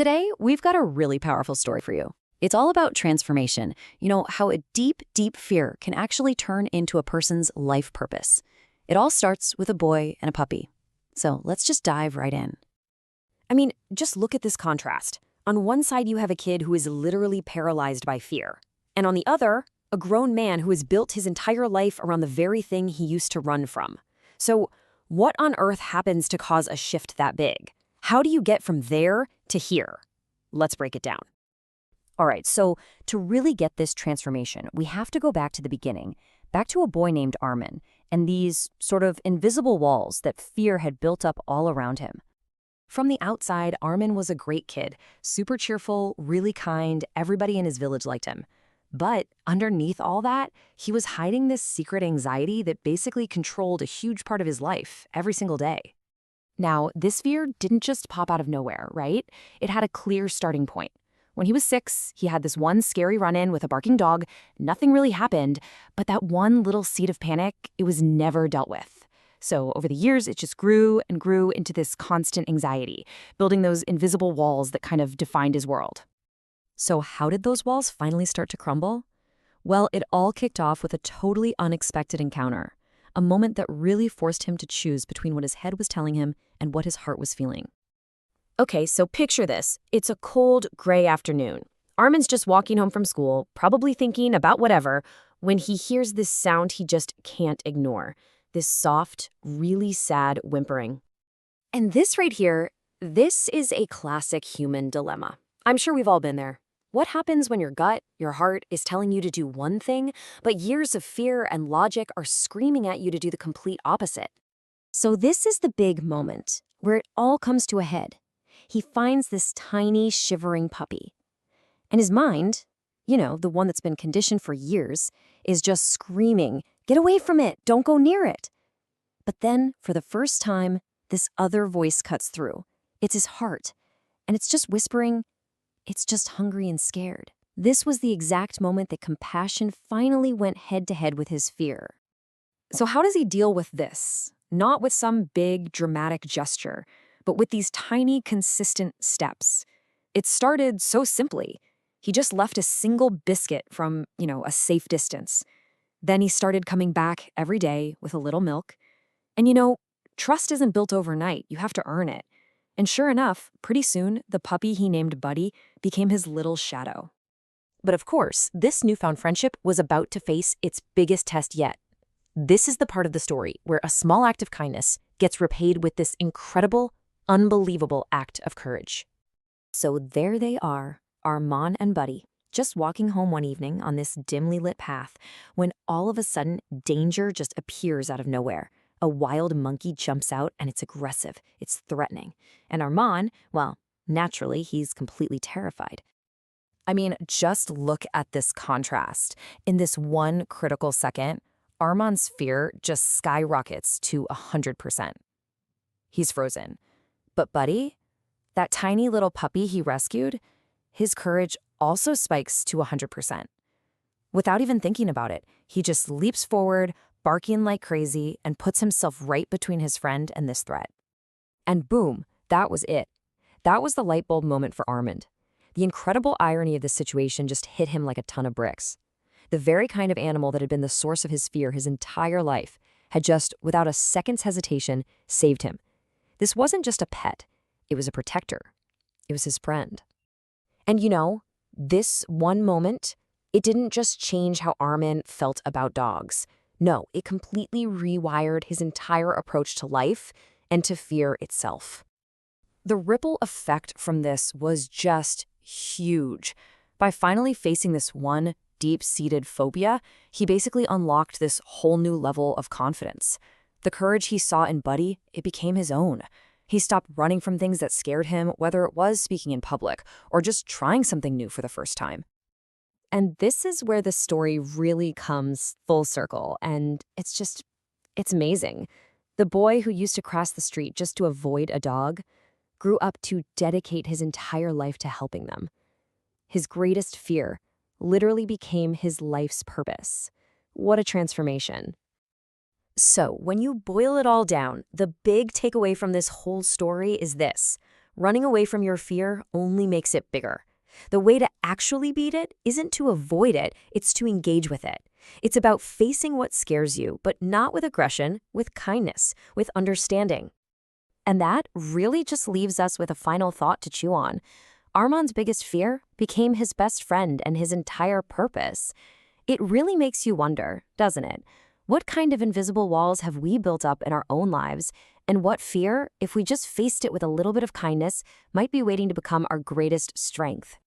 Today, we've got a really powerful story for you. It's all about transformation. How a deep, deep fear can actually turn into a person's life purpose. It all starts with a boy and a puppy. So let's just dive right in. Just look at this contrast. On one side, you have a kid who is literally paralyzed by fear. And on the other, a grown man who has built his entire life around the very thing he used to run from. So, what on earth happens to cause a shift that big? How do you get from there to here? Let's break it down. All right, so to really get this transformation, we have to go back to the beginning, back to a boy named Arman, and these sort of invisible walls that fear had built up all around him. From the outside, Arman was a great kid, super cheerful, really kind, everybody in his village liked him. But underneath all that, he was hiding this secret anxiety that basically controlled a huge part of his life every single day. Now, this fear didn't just pop out of nowhere, right? It had a clear starting point. When he was 6, he had this one scary run-in with a barking dog. Nothing really happened, but that one little seed of panic, it was never dealt with. So over the years, it just grew and grew into this constant anxiety, building those invisible walls that kind of defined his world. So how did those walls finally start to crumble? Well, it all kicked off with a totally unexpected encounter, a moment that really forced him to choose between what his head was telling him and what his heart was feeling. Okay, so picture this. It's a cold, gray afternoon. Armin's just walking home from school, probably thinking about whatever, when he hears this sound he just can't ignore. This soft, really sad whimpering. And this right here, this is a classic human dilemma. I'm sure we've all been there. What happens when your gut, your heart, is telling you to do one thing, but years of fear and logic are screaming at you to do the complete opposite? So this is the big moment, where it all comes to a head. He finds this tiny, shivering puppy. And his mind, the one that's been conditioned for years, is just screaming, "Get away from it! Don't go near it!" But then, for the first time, this other voice cuts through. It's his heart. And it's just whispering, it's just hungry and scared. This was the exact moment that compassion finally went head-to-head with his fear. So how does he deal with this? Not with some big, dramatic gesture, but with these tiny, consistent steps. It started so simply. He just left a single biscuit from, a safe distance. Then he started coming back every day with a little milk. And trust isn't built overnight. You have to earn it. And sure enough, pretty soon, the puppy he named Buddy became his little shadow. But of course, this newfound friendship was about to face its biggest test yet. This is the part of the story where a small act of kindness gets repaid with this incredible, unbelievable act of courage. So there they are, Arman and Buddy, just walking home one evening on this dimly lit path, when all of a sudden, danger just appears out of nowhere. A wild monkey jumps out and it's aggressive, it's threatening. And Arman, well, naturally, he's completely terrified. Just look at this contrast. In this one critical second, Arman's fear just skyrockets to 100%. He's frozen. But Buddy, that tiny little puppy he rescued, his courage also spikes to 100%. Without even thinking about it, he just leaps forward, barking like crazy, and puts himself right between his friend and this threat. And boom, that was it. That was the light bulb moment for Armand. The incredible irony of this situation just hit him like a ton of bricks. The very kind of animal that had been the source of his fear his entire life had just, without a second's hesitation, saved him. This wasn't just a pet. It was a protector. It was his friend. And this one moment, it didn't just change how Arman felt about dogs. No, it completely rewired his entire approach to life and to fear itself. The ripple effect from this was just huge. By finally facing this one deep-seated phobia, he basically unlocked this whole new level of confidence. The courage he saw in Buddy, it became his own. He stopped running from things that scared him, whether it was speaking in public or just trying something new for the first time. And this is where the story really comes full circle, and it's amazing. The boy who used to cross the street just to avoid a dog grew up to dedicate his entire life to helping them. His greatest fear literally became his life's purpose. What a transformation. So, when you boil it all down, the big takeaway from this whole story is this. Running away from your fear only makes it bigger. The way to actually beat it isn't to avoid it, it's to engage with it. It's about facing what scares you, but not with aggression, with kindness, with understanding. And that really just leaves us with a final thought to chew on. Arman's biggest fear became his best friend and his entire purpose. It really makes you wonder, doesn't it? What kind of invisible walls have we built up in our own lives? And what fear, if we just faced it with a little bit of kindness, might be waiting to become our greatest strength?